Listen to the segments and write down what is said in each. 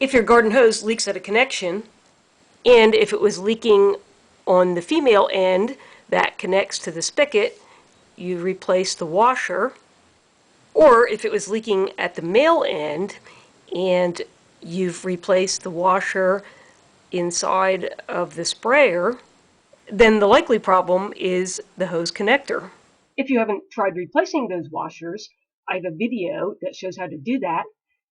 If your garden hose leaks at a connection, and if it was leaking on the female end that connects to the spigot, you replace the washer. Or if it was leaking at the male end and you've replaced the washer inside of the sprayer, then the likely problem is the hose connector. If you haven't tried replacing those washers, I have a video that shows how to do that.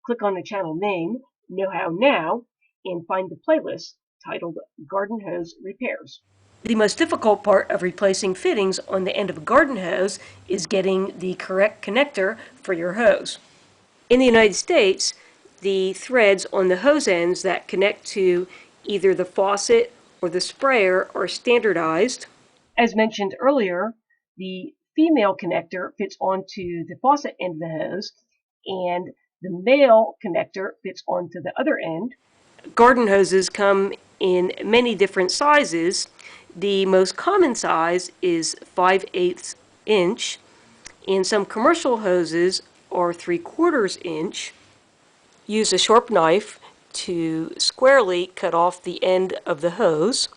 Click on the channel name, Know How Now, and find the playlist titled Garden Hose Repairs. The most difficult part of replacing fittings on the end of a garden hose is getting the correct connector for your hose. In the United States, the threads on the hose ends that connect to either the faucet or the sprayer are standardized. As mentioned earlier, the female connector fits onto the faucet end of the hose, and the male connector fits onto the other end. Garden hoses come in many different sizes. The most common size is 5/8 inch, and some commercial hoses are 3/4 inch. Use a sharp knife to squarely cut off the end of the hose.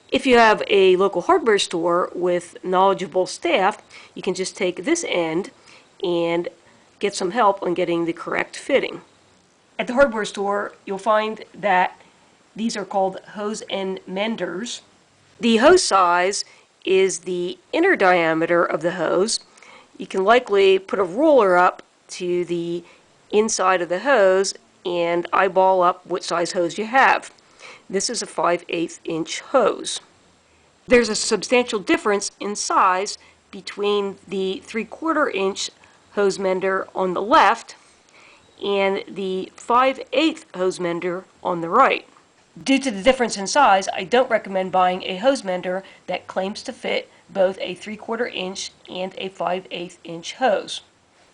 If you have a local hardware store with knowledgeable staff, you can just take this end and get some help on getting the correct fitting. At the hardware store, you'll find that these are called hose end menders. The hose size is the inner diameter of the hose. You can likely put a ruler up to the inside of the hose and eyeball up what size hose you have. This is a 5/8 inch hose. There's a substantial difference in size between the 3/4 inch hose mender on the left and the 5/8 hose mender on the right. Due to the difference in size, I don't recommend buying a hose mender that claims to fit both a 3/4 inch and a 5/8 inch hose.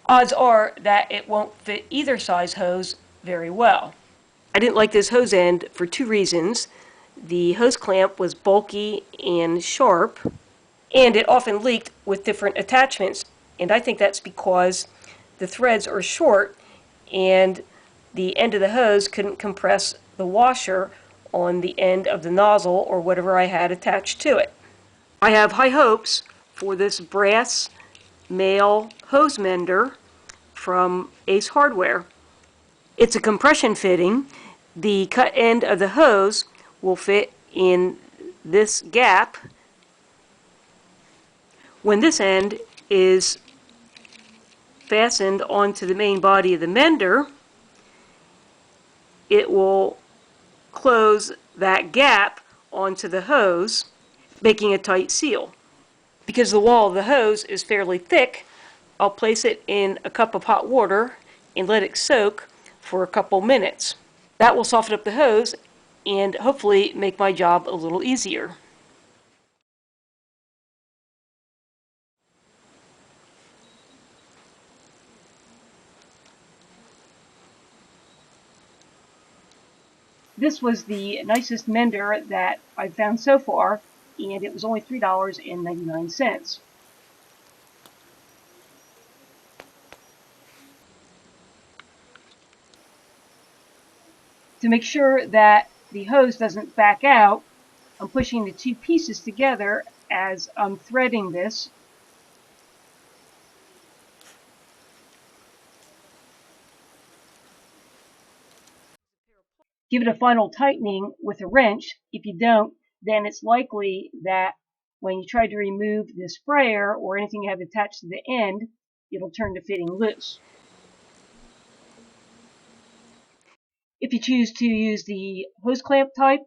Odds are that it won't fit either size hose very well. I didn't like this hose end for two reasons. The hose clamp was bulky and sharp, and it often leaked with different attachments, and I think that's because the threads are short and the end of the hose couldn't compress the washer on the end of the nozzle or whatever I had attached to it. I have high hopes for this brass male hose mender from Ace Hardware. It's a compression fitting. The cut end of the hose will fit in this gap. When this end is fastened onto the main body of the mender, it will close that gap onto the hose, making a tight seal. Because the wall of the hose is fairly thick, I'll place it in a cup of hot water and let it soak for a couple minutes. That will soften up the hose and hopefully make my job a little easier. This was the nicest mender that I've found so far, and it was only $3.99. To make sure that the hose doesn't back out, I'm pushing the two pieces together as I'm threading this. Give it a final tightening with a wrench. If you don't, then it's likely that when you try to remove the sprayer or anything you have attached to the end, it'll turn the fitting loose. If you choose to use the hose clamp type,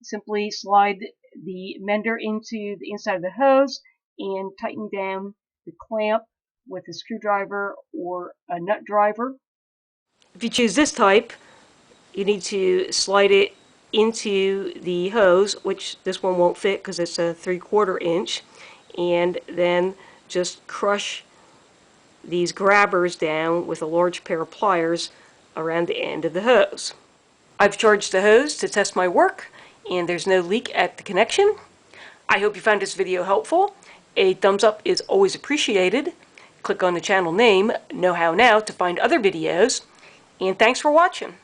simply slide the mender into the inside of the hose and tighten down the clamp with a screwdriver or a nut driver. If you choose this type, you need to slide it into the hose, which this one won't fit because it's a 3/4 inch, and then just crush these grabbers down with a large pair of pliers around the end of the hose. I've charged the hose to test my work, and there's no leak at the connection. I hope you found this video helpful. A thumbs up is always appreciated. Click on the channel name, Know How Now, to find other videos. And thanks for watching.